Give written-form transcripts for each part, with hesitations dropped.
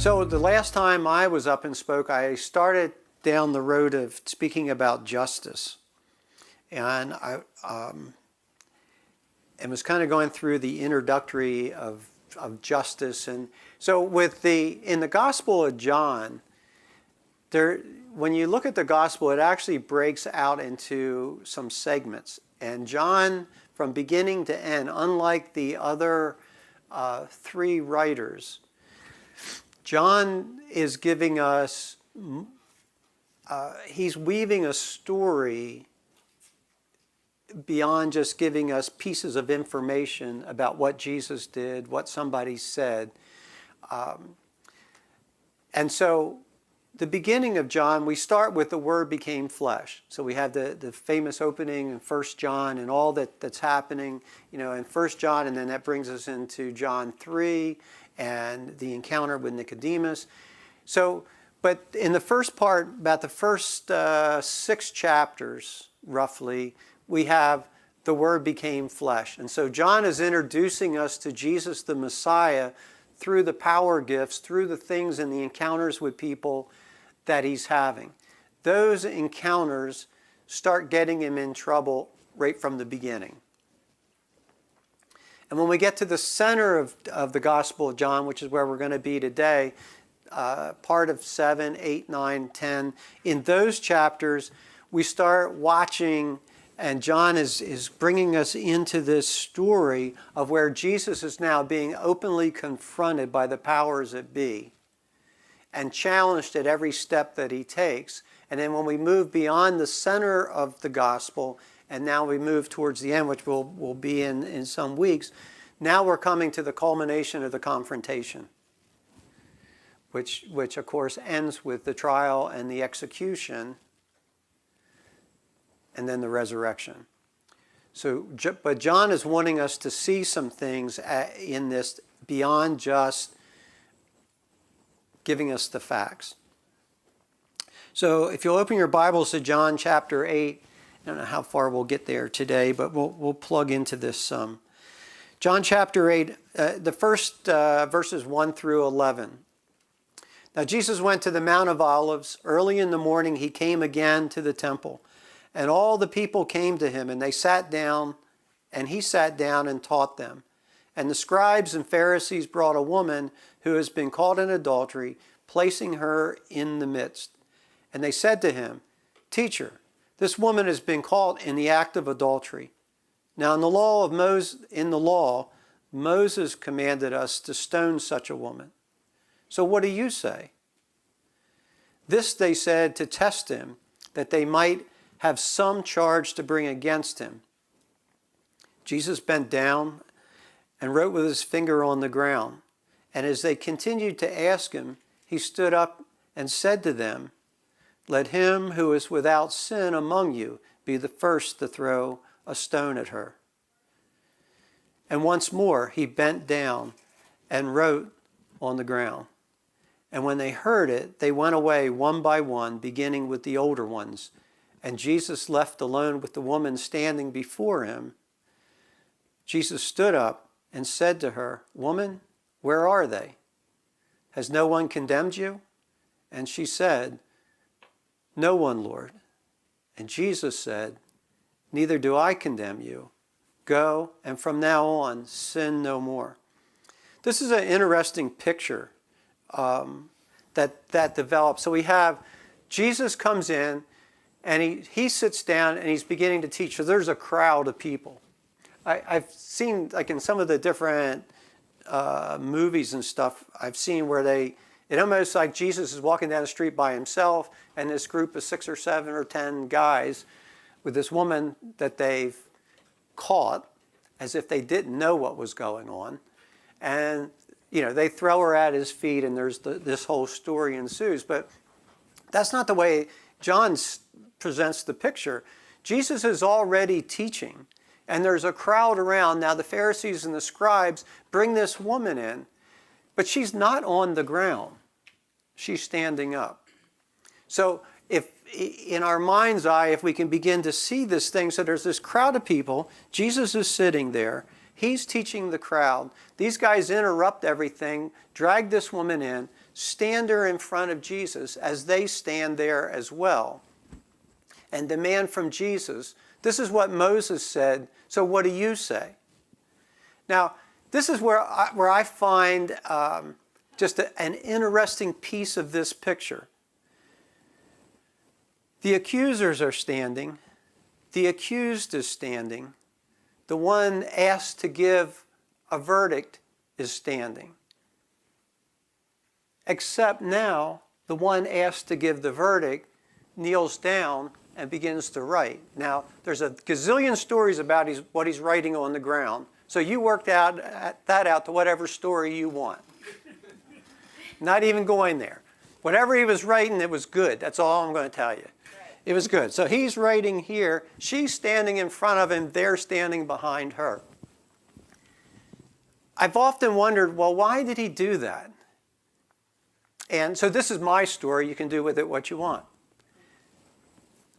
So the last time I was up and spoke, I started down the road of speaking about justice. And I was kind of going through the introductory of justice. And so in the Gospel of John, when you look at the Gospel, it actually breaks out into some segments. And John, from beginning to end, unlike the other three writers, John is giving us, he's weaving a story beyond just giving us pieces of information about what Jesus did, what somebody said. And so the beginning of John, we start with the Word became flesh. So we have the famous opening in 1 John and all that's happening, in 1 John, and then that brings us into John 3 and the encounter with Nicodemus. So, but in the first part, about the first 6 chapters, roughly, we have the Word became flesh. And so John is introducing us to Jesus the Messiah through the power gifts, through the things and the encounters with people that he's having. Those encounters start getting him in trouble right from the beginning. And when we get to the center of the Gospel of John, which is where we're going to be today, part of 7, 8, 9, 10, in those chapters, we start watching, and John is bringing us into this story of where Jesus is now being openly confronted by the powers that be and challenged at every step that he takes. And then when we move beyond the center of the gospel, and now we move towards the end, which we'll be in some weeks, now we're coming to the culmination of the confrontation, which of course ends with the trial and the execution, and then the resurrection. So, but John is wanting us to see some things in this beyond just giving us the facts. So if you'll open your Bibles to John chapter 8, I don't know how far we'll get there today, but we'll plug into this some. John chapter 8, the first verses 1 through 11. Now Jesus went to the Mount of Olives. Early in the morning he came again to the temple. And all the people came to him, and they sat down, and he sat down and taught them. And the scribes and Pharisees brought a woman who has been caught in adultery, placing her in the midst. And they said to him, "Teacher, this woman has been caught in the act of adultery. Now in the law, Moses commanded us to stone such a woman. So what do you say?" This they said to test him, that they might have some charge to bring against him. Jesus bent down and wrote with his finger on the ground. And as they continued to ask him, he stood up and said to them, "Let him who is without sin among you be the first to throw a stone at her." And once more he bent down and wrote on the ground. And when they heard it, they went away one by one, beginning with the older ones. And Jesus left alone with the woman standing before him. Jesus stood up and said to her, "Woman, where are they? Has no one condemned you?" And she said, "No one, Lord." And Jesus said, "Neither do I condemn you. Go, and from now on, sin no more." This is an interesting picture that develops. So we have Jesus comes in, and he sits down and he's beginning to teach. So there's a crowd of people. I've seen, like in some of the different movies and stuff, I've seen where it almost like Jesus is walking down the street by himself, and this group of 6 or 7 or 10 guys with this woman that they've caught, as if they didn't know what was going on. And, they throw her at his feet, and there's this whole story ensues. But that's not the way John presents the picture. Jesus is already teaching, and there's a crowd around. Now the Pharisees and the scribes bring this woman in, but she's not on the ground. She's standing up. So if in our mind's eye, if we can begin to see this thing, so there's this crowd of people, Jesus is sitting there, he's teaching the crowd. These guys interrupt everything, drag this woman in, stand there in front of Jesus as they stand there as well and demand from Jesus, this is what Moses said, so what do you say? Now, this is where I find just an interesting piece of this picture. The accusers are standing. The accused is standing. The one asked to give a verdict is standing. Except now, the one asked to give the verdict kneels down and begins to write. Now, there's a gazillion stories about what he's writing on the ground. So you worked that out to whatever story you want. Not even going there. Whatever he was writing, it was good. That's all I'm going to tell you. It was good. So he's writing here. She's standing in front of him. They're standing behind her. I've often wondered, well, why did he do that? And so this is my story. You can do with it what you want.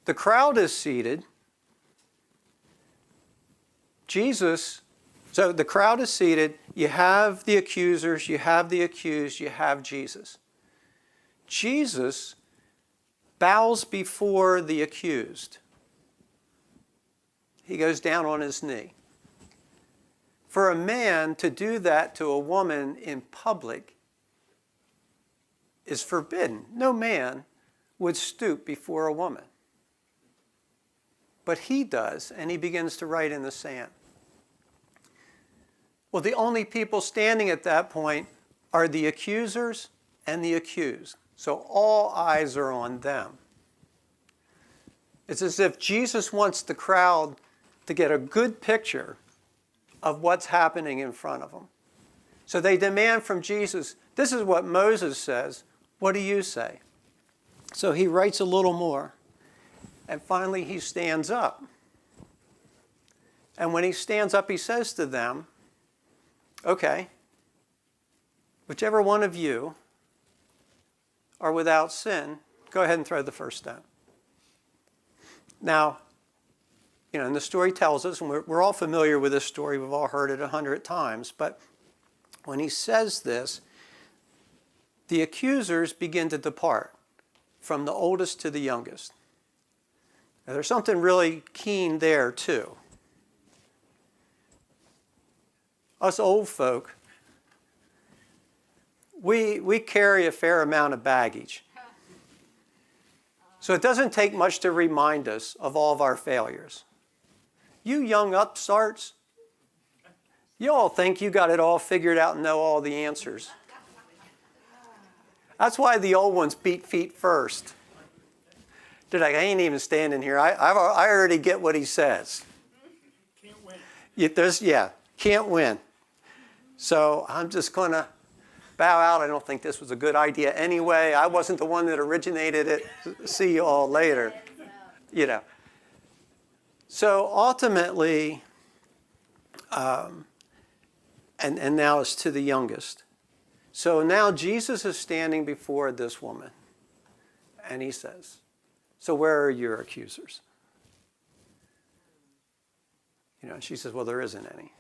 The crowd is seated. So the crowd is seated. You have the accusers, you have the accused, you have Jesus. Jesus bows before the accused. He goes down on his knee. For a man to do that to a woman in public is forbidden. No man would stoop before a woman. But he does, and he begins to write in the sand. Well, the only people standing at that point are the accusers and the accused. So all eyes are on them. It's as if Jesus wants the crowd to get a good picture of what's happening in front of them. So they demand from Jesus, this is what Moses says. What do you say? So he writes a little more. And finally he stands up. And when he stands up, he says to them, okay, whichever one of you are without sin, go ahead and throw the first stone. Now, and the story tells us, and we're all familiar with this story, we've all heard it 100 times, but when he says this, the accusers begin to depart from the oldest to the youngest. Now, there's something really keen there, too. Us old folk, we carry a fair amount of baggage. So it doesn't take much to remind us of all of our failures. You young upstarts, you all think you got it all figured out and know all the answers. That's why the old ones beat feet first. They're like, I ain't even standing here. I already get what he says. Can't win. Can't win. So I'm just going to bow out. I don't think this was a good idea anyway. I wasn't the one that originated it. See you all later. So ultimately, and now it's to the youngest. So now Jesus is standing before this woman. And he says, so where are your accusers? She says, well, there isn't any.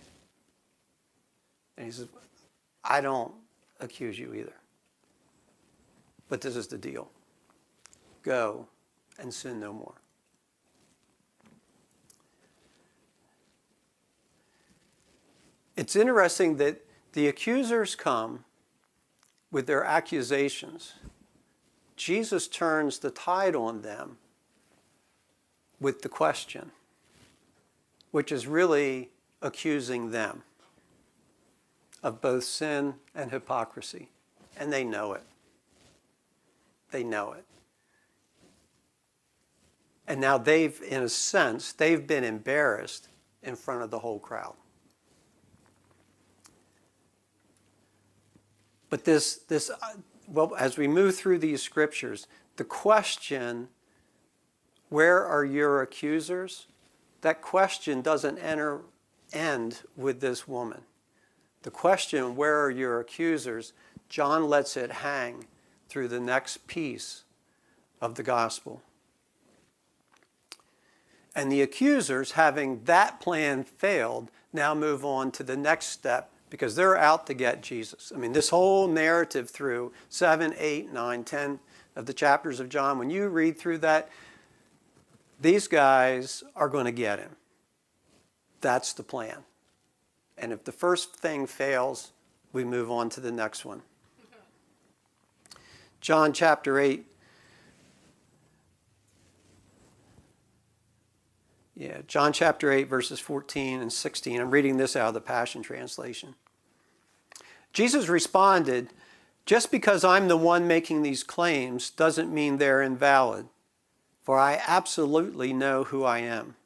And he says, I don't accuse you either. But this is the deal. Go and sin no more. It's interesting that the accusers come with their accusations. Jesus turns the tide on them with the question, which is really accusing them of both sin and hypocrisy. And they know it. They know it. And now in a sense, they've been embarrassed in front of the whole crowd. But as we move through these scriptures, the question, where are your accusers? That question doesn't end with this woman. The question, where are your accusers? John lets it hang through the next piece of the gospel. And the accusers, having that plan failed, now move on to the next step because they're out to get Jesus. I mean, this whole narrative through 7, 8, 9, 10 of the chapters of John, when you read through that, these guys are going to get him. That's the plan. And if the first thing fails, we move on to the next one. John chapter 8. John chapter 8, verses 14 and 16. I'm reading this out of the Passion Translation. Jesus responded, "Just because I'm the one making these claims doesn't mean they're invalid, for I absolutely know who I am,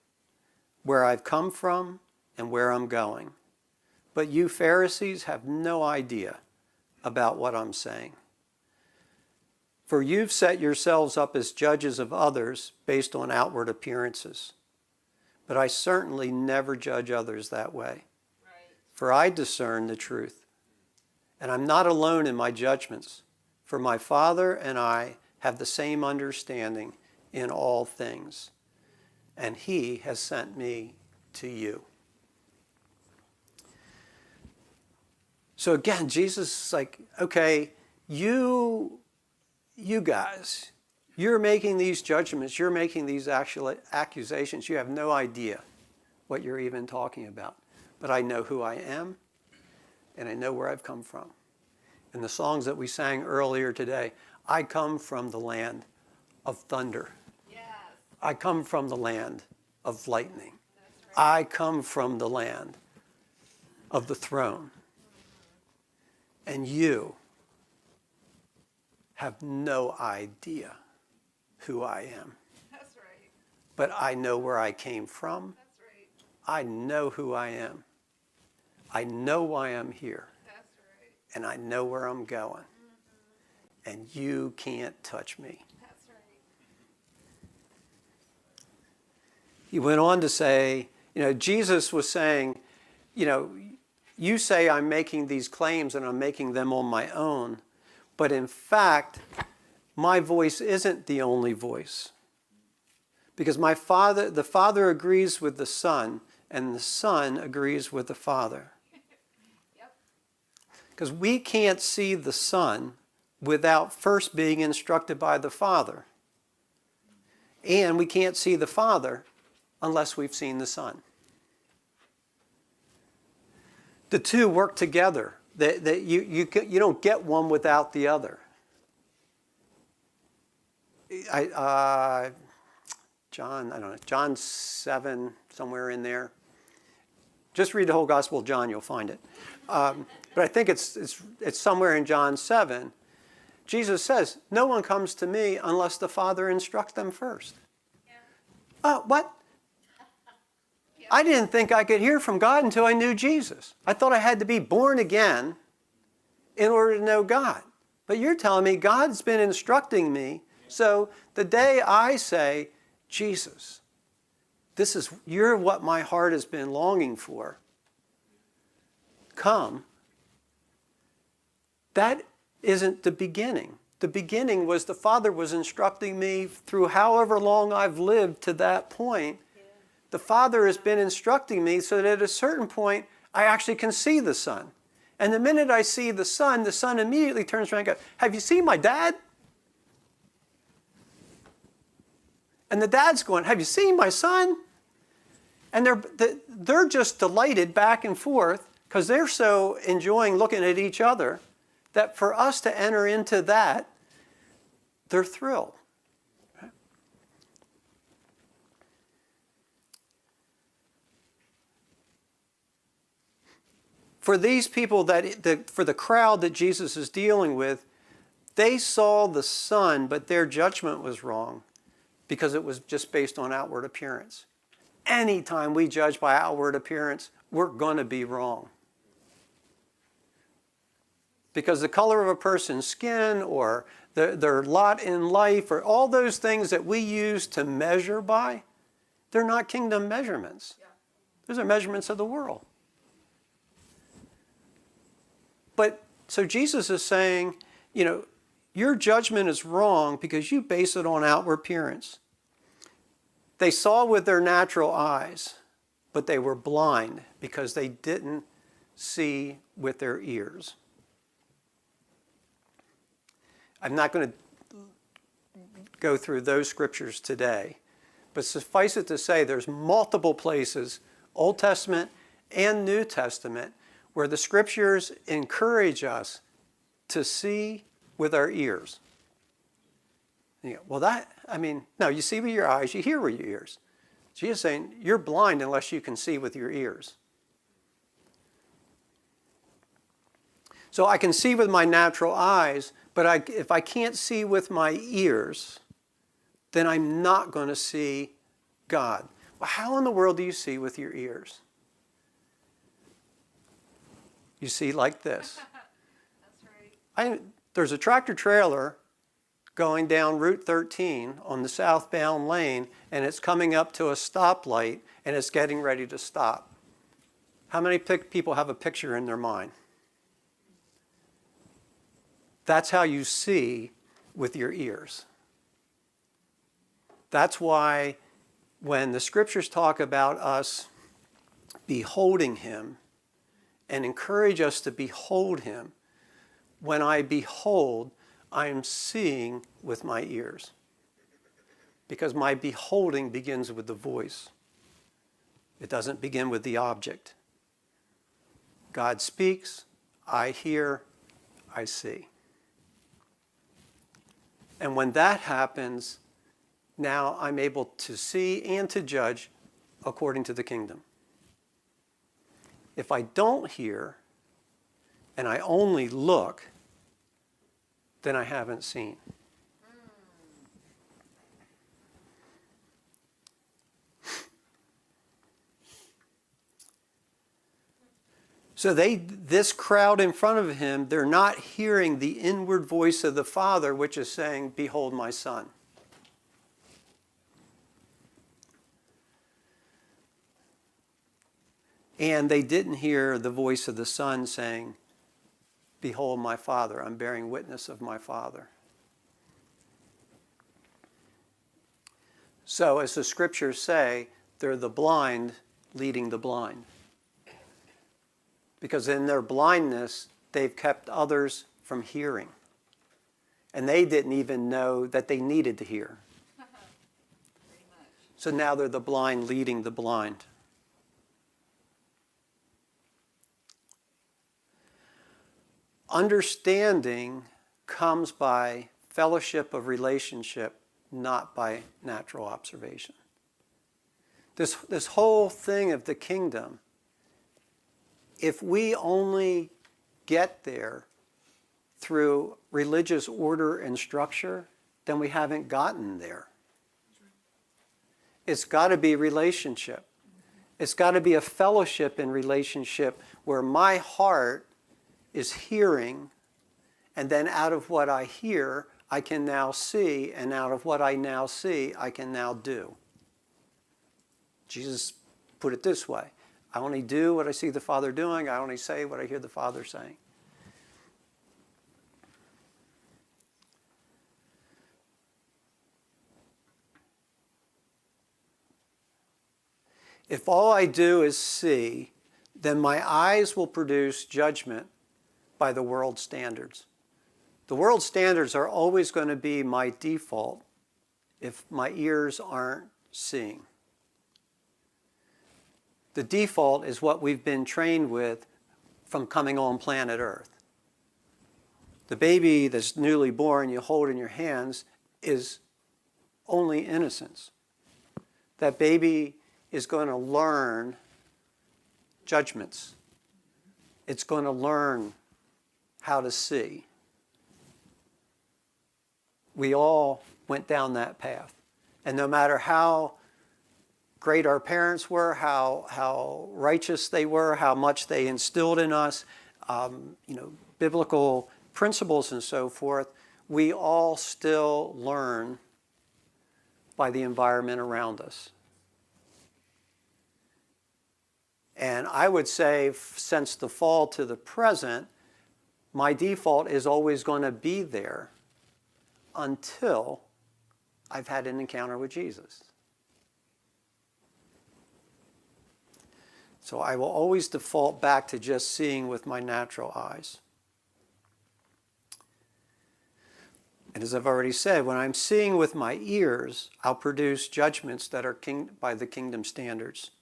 where I've come from, and where I'm going. But you Pharisees have no idea about what I'm saying. For you've set yourselves up as judges of others based on outward appearances. But I certainly never judge others that way. For I discern the truth. And I'm not alone in my judgments, for my Father and I have the same understanding in all things. And he has sent me to you." So again, Jesus is like, okay, you guys, you're making these judgments, you're making these actual accusations. You have no idea what you're even talking about. But I know who I am, and I know where I've come from. In the songs that we sang earlier today, I come from the land of thunder. Yes. I come from the land of lightning. That's right. I come from the land of the throne. And you have no idea who I am. That's right. But I know where I came from. That's right. I know who I am. I know why I'm here. That's right. And I know where I'm going. Mm-hmm. And you can't touch me. That's right. He went on to say, Jesus was saying, you say I'm making these claims and I'm making them on my own. But in fact, my voice isn't the only voice. Because the Father agrees with the Son, and the Son agrees with the Father. Because we can't see the Son without first being instructed by the Father. And we can't see the Father unless we've seen the Son. The two work together. You don't get one without the other. John 7, somewhere in there. Just read the whole Gospel of John, you'll find it. But I think it's somewhere in John 7. Jesus says, "No one comes to me unless the Father instructs them first." Yeah. What? I didn't think I could hear from God until I knew Jesus. I thought I had to be born again in order to know God. But you're telling me God's been instructing me. So the day I say, "Jesus, you're what my heart has been longing for. Come." That isn't the beginning. The beginning was the Father was instructing me through however long I've lived to that point. The Father has been instructing me so that at a certain point, I actually can see the Son. And the minute I see the Son immediately turns around and goes, "Have you seen my dad?" And the dad's going, "Have you seen my son?" And they're just delighted back and forth because they're so enjoying looking at each other that for us to enter into that, they're thrilled. For these people, for the crowd that Jesus is dealing with, they saw the Son, but their judgment was wrong because it was just based on outward appearance. Anytime we judge by outward appearance, we're going to be wrong. Because the color of a person's skin or their lot in life or all those things that we use to measure by, they're not kingdom measurements. Those are measurements of the world. But so Jesus is saying, your judgment is wrong because you base it on outward appearance. They saw with their natural eyes, but they were blind because they didn't see with their ears. I'm not going to go through those scriptures today, but suffice it to say there's multiple places, Old Testament and New Testament, where the scriptures encourage us to see with our ears. You go, well, no, you see with your eyes, you hear with your ears. Jesus is saying, you're blind unless you can see with your ears. So I can see with my natural eyes, but if I can't see with my ears, then I'm not going to see God. Well, how in the world do you see with your ears? You see like this. That's right. There's a tractor trailer going down Route 13 on the southbound lane, and it's coming up to a stoplight, and it's getting ready to stop. How many people have a picture in their mind? That's how you see with your ears. That's why when the scriptures talk about us beholding him and encourage us to behold him, when I behold, I'm seeing with my ears. Because my beholding begins with the voice. It doesn't begin with the object. God speaks, I hear, I see. And when that happens, now I'm able to see and to judge according to the kingdom. If I don't hear and I only look, then I haven't seen. So this crowd in front of him, they're not hearing the inward voice of the Father, which is saying, behold my Son. And they didn't hear the voice of the Son saying, behold my Father, I'm bearing witness of my Father. So as the scriptures say, they're the blind leading the blind. Because in their blindness, they've kept others from hearing. And they didn't even know that they needed to hear. So now they're the blind leading the blind. Understanding comes by fellowship of relationship, not by natural observation. This whole thing of the kingdom, if we only get there through religious order and structure, then we haven't gotten there. It's got to be relationship. It's got to be a fellowship in relationship where my heart is hearing, and then out of what I hear, I can now see, and out of what I now see, I can now do. Jesus put it this way. I only do what I see the Father doing. I only say what I hear the Father saying. If all I do is see, then my eyes will produce judgment by the world's standards. The world's standards are always going to be my default if my ears aren't seeing. The default is what we've been trained with from coming on planet Earth. The baby that's newly born you hold in your hands is only innocence. That baby is going to learn judgments. It's going to learn how to see. We all went down that path. And no matter how great our parents were, how righteous they were, how much they instilled in us, biblical principles and so forth, we all still learn by the environment around us. And I would say since the fall to the present, my default is always going to be there until I've had an encounter with Jesus. So I will always default back to just seeing with my natural eyes. And as I've already said, when I'm seeing with my ears, I'll produce judgments that are by the kingdom standards.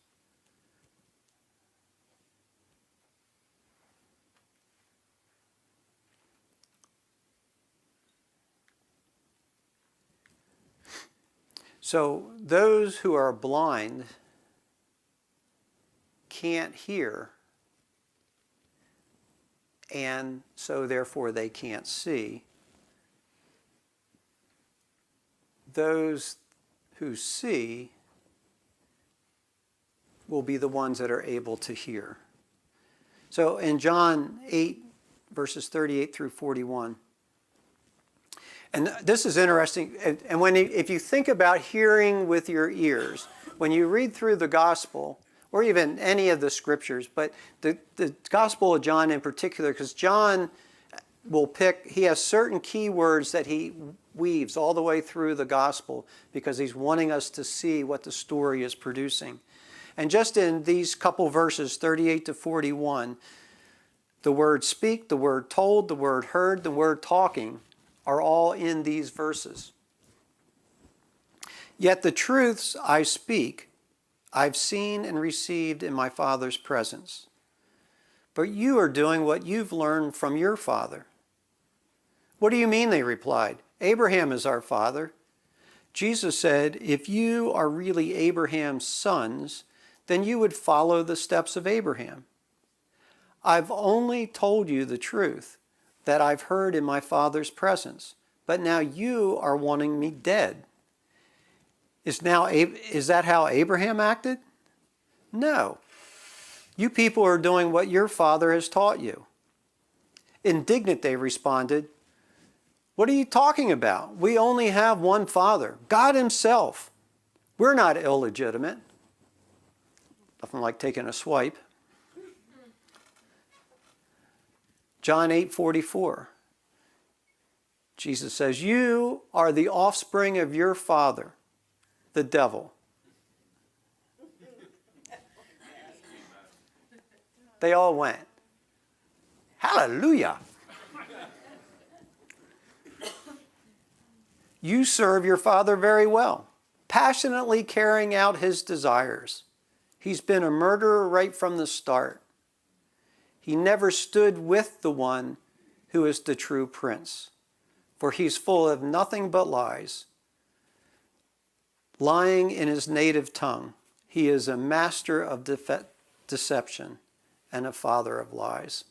So those who are blind can't hear, and so therefore they can't see. Those who see will be the ones that are able to hear. So in John 8, verses 38 through 41, and this is interesting, and if you think about hearing with your ears, when you read through the gospel, or even any of the scriptures, but the Gospel of John in particular, because John he has certain key words that he weaves all the way through the gospel because he's wanting us to see what the story is producing. And just in these couple verses, 38 to 41, the word speak, the word told, the word heard, the word talking are all in these verses. Yet the truths I speak, I've seen and received in my Father's presence. But you are doing what you've learned from your father. What do you mean, they replied. Abraham is our father. Jesus said, if you are really Abraham's sons, then you would follow the steps of Abraham. I've only told you the truth that I've heard in my Father's presence, but now you are wanting me dead. Is that how Abraham acted? No. You people are doing what your father has taught you. Indignant, they responded, what are you talking about? We only have one Father, God Himself. We're not illegitimate. Nothing like taking a swipe. John 8:44. Jesus says, you are the offspring of your father, the devil. They all went, hallelujah. You serve your father very well, passionately carrying out his desires. He's been a murderer right from the start. He never stood with the one who is the true prince, for he's full of nothing but lies. Lying in his native tongue, he is a master of deception and a father of lies.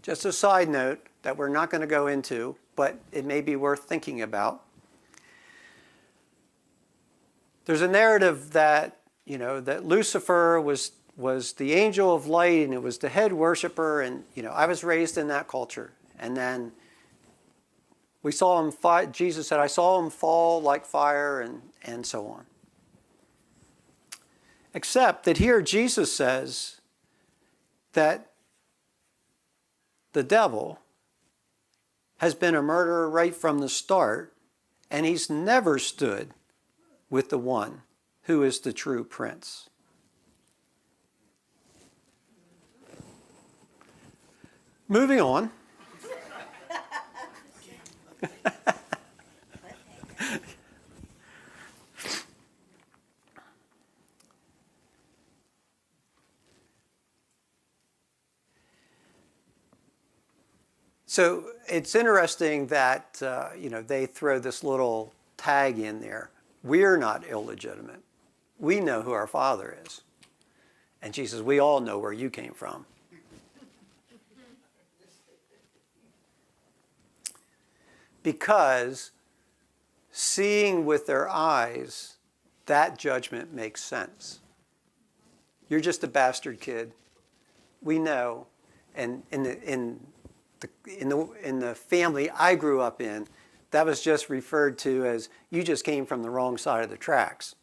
Just a side note that we're not going to go into, but it may be worth thinking about. There's a narrative that, that Lucifer was the angel of light and it was the head worshiper, and I was raised in that culture. And then we saw him fight. Jesus said, I saw him fall like fire, and so on. Except that here Jesus says that the devil has been a murderer right from the start, and he's never stood with the one who is the true prince. Moving on. So it's interesting that they throw this little tag in there. We're not illegitimate. We know who our Father is. And Jesus says, we all know where you came from. Because seeing with their eyes, that judgment makes sense. You're just a bastard kid. We know. And in the family I grew up in, that was just referred to as, you just came from the wrong side of the tracks.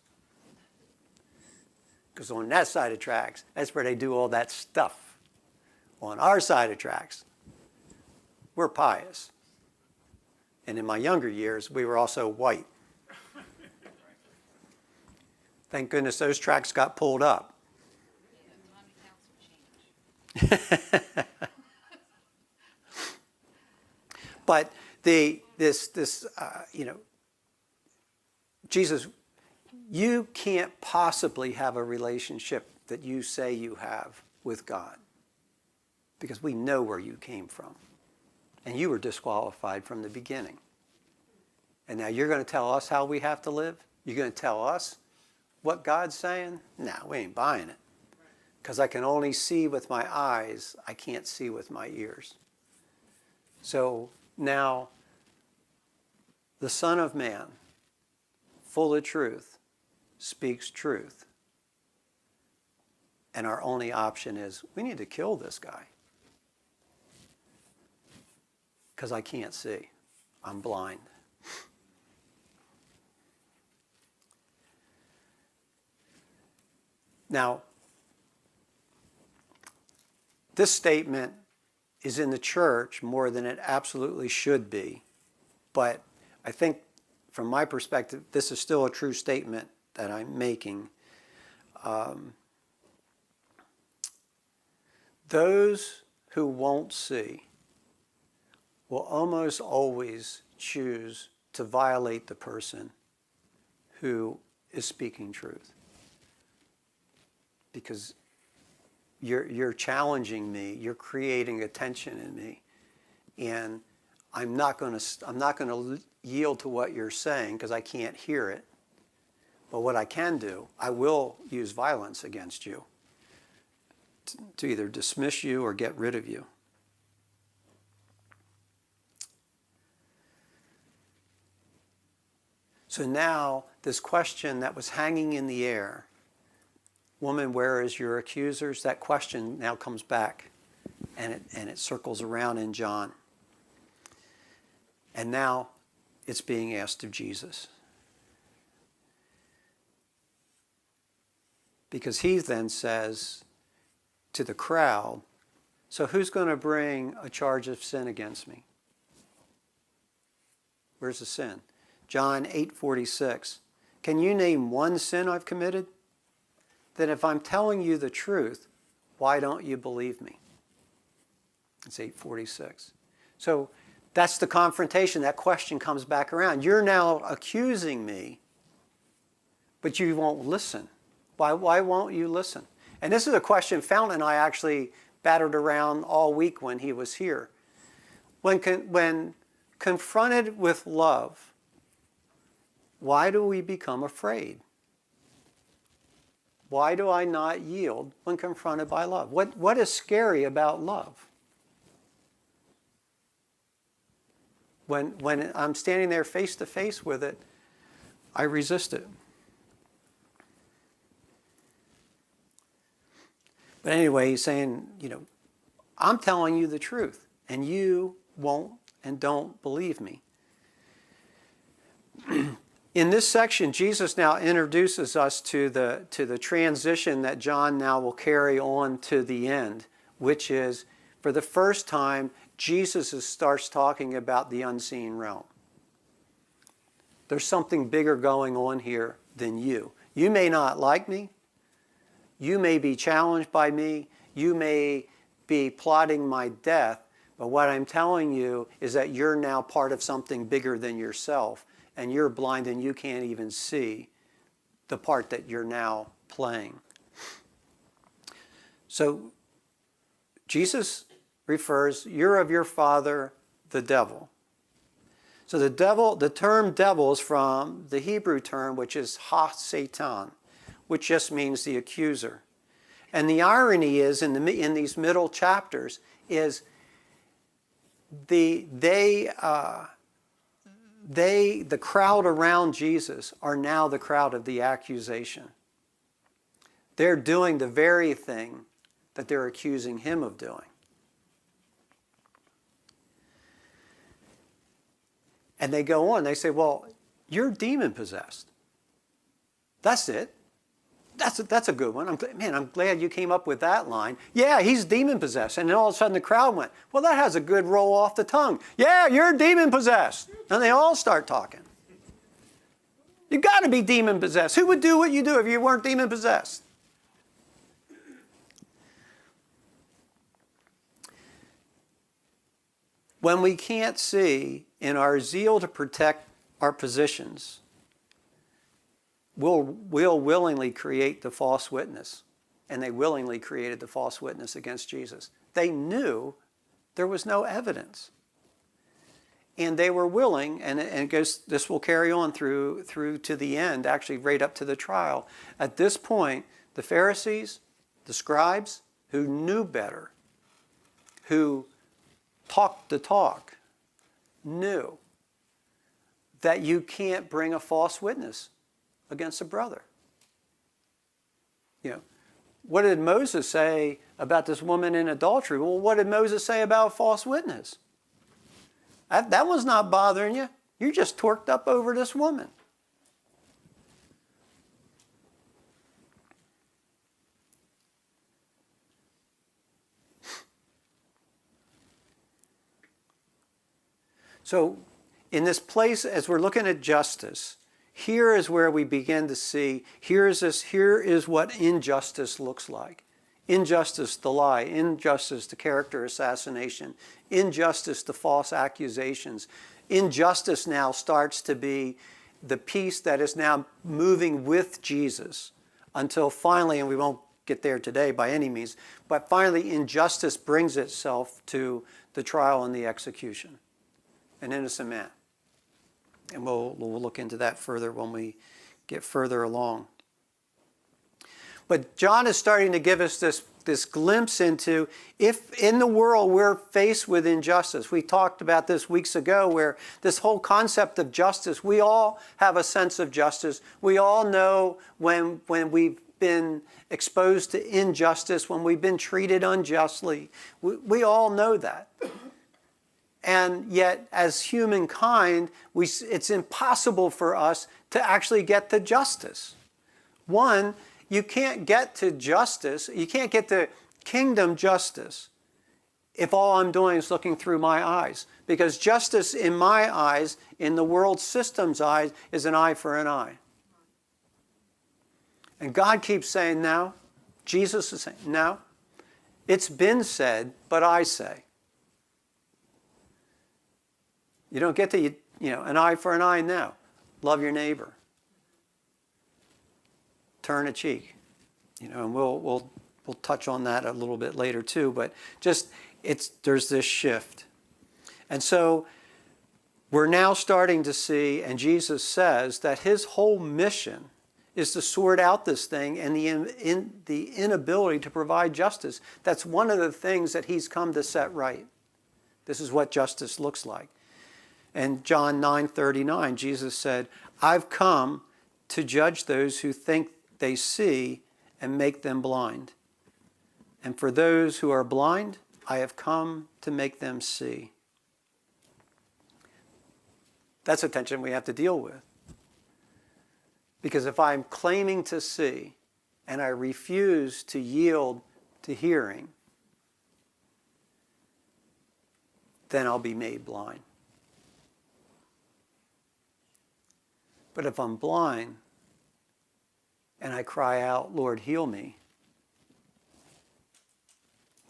Because on that side of tracks, that's where they do all that stuff. On our side of tracks, we're pious. And in my younger years, we were also white. Thank goodness those tracks got pulled up. But Jesus, you can't possibly have a relationship that you say you have with God, because we know where you came from. And you were disqualified from the beginning. And now you're going to tell us how we have to live? You're going to tell us what God's saying? No, we ain't buying it. Because I can only see with my eyes. I can't see with my ears. So now, the Son of Man, full of truth, speaks truth. And our only option is, we need to kill this guy. Because I can't see. I'm blind. Now, this statement is in the church more than it absolutely should be. But I think, from my perspective, this is still a true statement that I'm making. Those who won't see will almost always choose to violate the person who is speaking truth. Because you're challenging me, you're creating a tension in me, and I'm not going to yield to what you're saying because I can't hear it. But what I can do, I will use violence against you to either dismiss you or get rid of you. So now, this question that was hanging in the air, woman, where is your accusers? That question now comes back, and it circles around in John. And now it's being asked of Jesus. Because he then says to the crowd, so who's going to bring a charge of sin against me? Where's the sin? John 8:46. Can you name one sin I've committed? Then if I'm telling you the truth, why don't you believe me? It's 8:46. So that's the confrontation. That question comes back around. You're now accusing me, but you won't listen. Why won't you listen? And this is a question Fountain and I actually battered around all week when he was here. When confronted with love, why do we become afraid? Why do I not yield when confronted by love? What is scary about love? When I'm standing there face to face with it, I resist it. But anyway, he's saying, I'm telling you the truth, and you won't and don't believe me. In this section, Jesus now introduces us to the transition that John now will carry on to the end, which is, for the first time, Jesus starts talking about the unseen realm. There's something bigger going on here than you. You may not like me. You may be challenged by me. You may be plotting my death. But what I'm telling you is that you're now part of something bigger than yourself. And you're blind and you can't even see the part that you're now playing. So Jesus refers, you're of your father, the devil. So the term devil is from the Hebrew term, which is ha-Satan, which just means the accuser. And the irony is, in these middle chapters, is the crowd around Jesus are now the crowd of the accusation. They're doing the very thing that they're accusing him of doing. And they go on, they say, well, you're demon-possessed. That's it. That's a good one. I'm glad you came up with that line. Yeah, he's demon-possessed. And then all of a sudden the crowd went, well, that has a good roll off the tongue. Yeah, you're demon-possessed. And they all start talking. You've got to be demon-possessed. Who would do what you do if you weren't demon-possessed? when we can't see, in our zeal to protect our positions, we'll willingly create the false witness. And they willingly created the false witness against Jesus. They knew there was no evidence. And they were willing, and it goes, this will carry on through to the end, actually right up to the trial. At this point, the Pharisees, the scribes, who knew better, who talked the talk, knew that you can't bring a false witness against a brother. You know, what did Moses say about this woman in adultery? Well, what did Moses say about a false witness? That one's not bothering you. You're just torqued up over this woman. So, in this place, as we're looking at justice, here is where we begin to see, here is what injustice looks like. Injustice, the lie. Injustice, the character assassination. Injustice, the false accusations. Injustice now starts to be the piece that is now moving with Jesus until finally, and we won't get there today by any means, but finally injustice brings itself to the trial and the execution. An innocent man. And we'll look into that further when we get further along. But John is starting to give us this glimpse into, if in the world we're faced with injustice. We talked about this weeks ago, where this whole concept of justice, we all have a sense of justice. We all know when we've been exposed to injustice, when we've been treated unjustly. We all know that. And yet, as humankind, it's impossible for us to actually get to justice. One, you can't get to justice, you can't get to kingdom justice if all I'm doing is looking through my eyes. Because justice in my eyes, in the world system's eyes, is an eye for an eye. And God keeps saying, no. Jesus is saying, no. It's been said, but I say. You don't get to, an eye for an eye now. Love your neighbor. Turn a cheek. And we'll touch on that a little bit later too, but there's this shift. And so we're now starting to see, and Jesus says that his whole mission is to sort out this thing and the inability to provide justice. That's one of the things that he's come to set right. This is what justice looks like. And John 9:39, Jesus said, I've come to judge those who think they see and make them blind. And for those who are blind, I have come to make them see. That's a tension we have to deal with. Because if I'm claiming to see and I refuse to yield to hearing, then I'll be made blind. But if I'm blind and I cry out, Lord, heal me,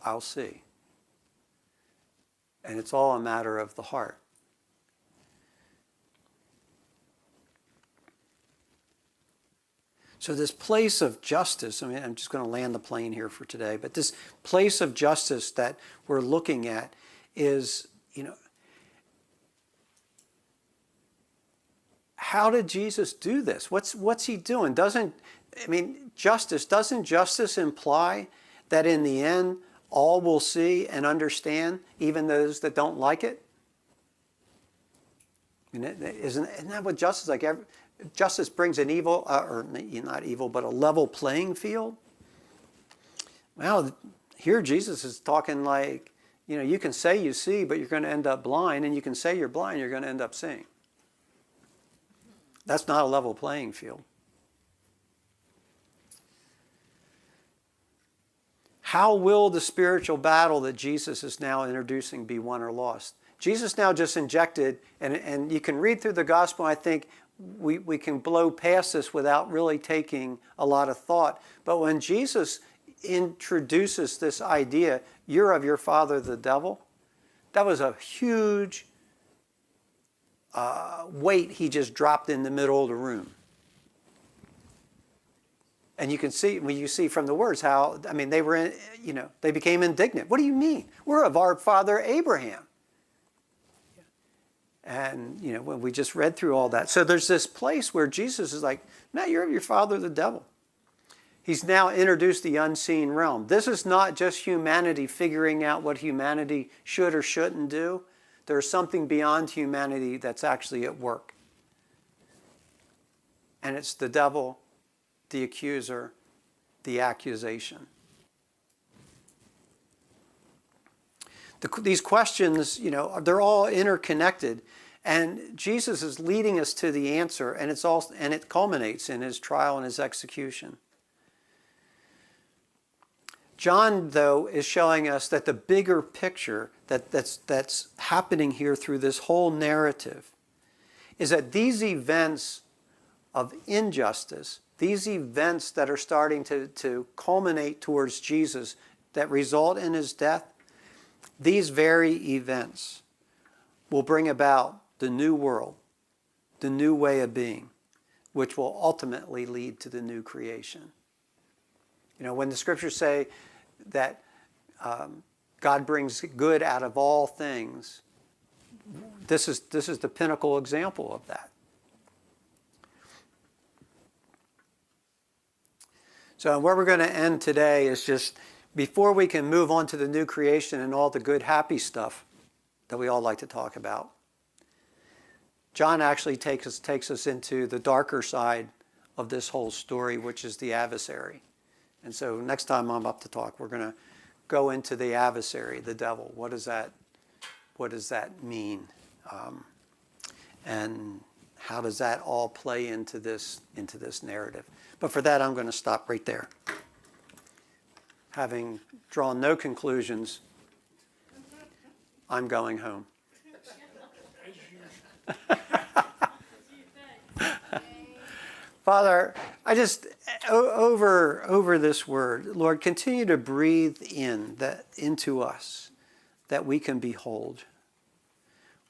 I'll see. And it's all a matter of the heart. So this place of justice, I'm just going to land the plane here for today, but this place of justice that we're looking at is, how did Jesus do this? What's he doing? Doesn't justice imply that in the end all will see and understand, even those that don't like it? Isn't that what justice is like? Justice brings an evil, or not evil, but a level playing field. Well, here Jesus is talking like, you can say you see, but you're going to end up blind, and you can say you're blind, you're going to end up seeing. That's not a level playing field. How will the spiritual battle that Jesus is now introducing be won or lost? Jesus now just injected, and you can read through the gospel, I think we can blow past this without really taking a lot of thought. But when Jesus introduces this idea, you're of your father the devil, That was a huge weight he just dropped in the middle of the room. And you can see, when you see from the words how, I mean, they were, they became indignant. What do you mean? We're of our father Abraham. And, when we just read through all that. So there's this place where Jesus is like, no, you're of your father the devil. He's now introduced the unseen realm. This is not just humanity figuring out what humanity should or shouldn't do. There's something beyond humanity that's actually at work. And it's the devil, the accuser, the accusation. These questions, they're all interconnected. And Jesus is leading us to the answer, and it culminates in his trial and his execution. John, though, is showing us that the bigger picture that's happening here through this whole narrative is that these events of injustice, these events that are starting to culminate towards Jesus, that result in his death, these very events will bring about the new world, the new way of being, which will ultimately lead to the new creation. When the scriptures say that God brings good out of all things, this is the pinnacle example of that. So where we're going to end today is just, before we can move on to the new creation and all the good, happy stuff that we all like to talk about, John actually takes us into the darker side of this whole story, which is the adversary. And so next time I'm up to talk, we're going to go into the adversary, the devil. What does that mean? And how does that all play into this narrative? But for that, I'm going to stop right there. Having drawn no conclusions, I'm going home. Father, I just, over this word, Lord, continue to breathe into us that we can behold.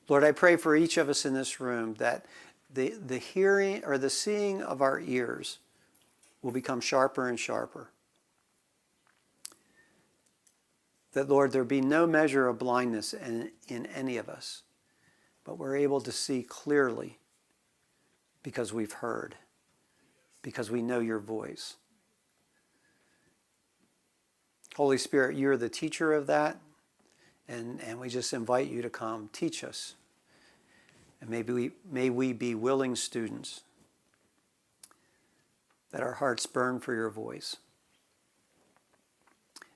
Lord, I pray for each of us in this room that the hearing or the seeing of our ears will become sharper and sharper. That, Lord, there be no measure of blindness in any of us, but we're able to see clearly because we've heard, because we know your voice. Holy Spirit, you're the teacher of that, and we just invite you to come teach us. And may we be willing students, that our hearts burn for your voice.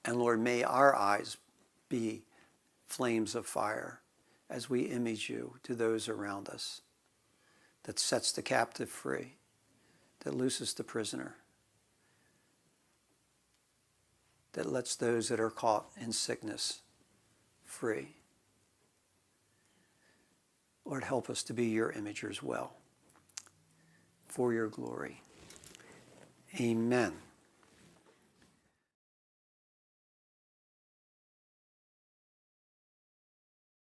And Lord, may our eyes be flames of fire as we image you to those around us, that sets the captive free, that looses the prisoner, that lets those that are caught in sickness free. Lord, help us to be your imagers well, for your glory. Amen.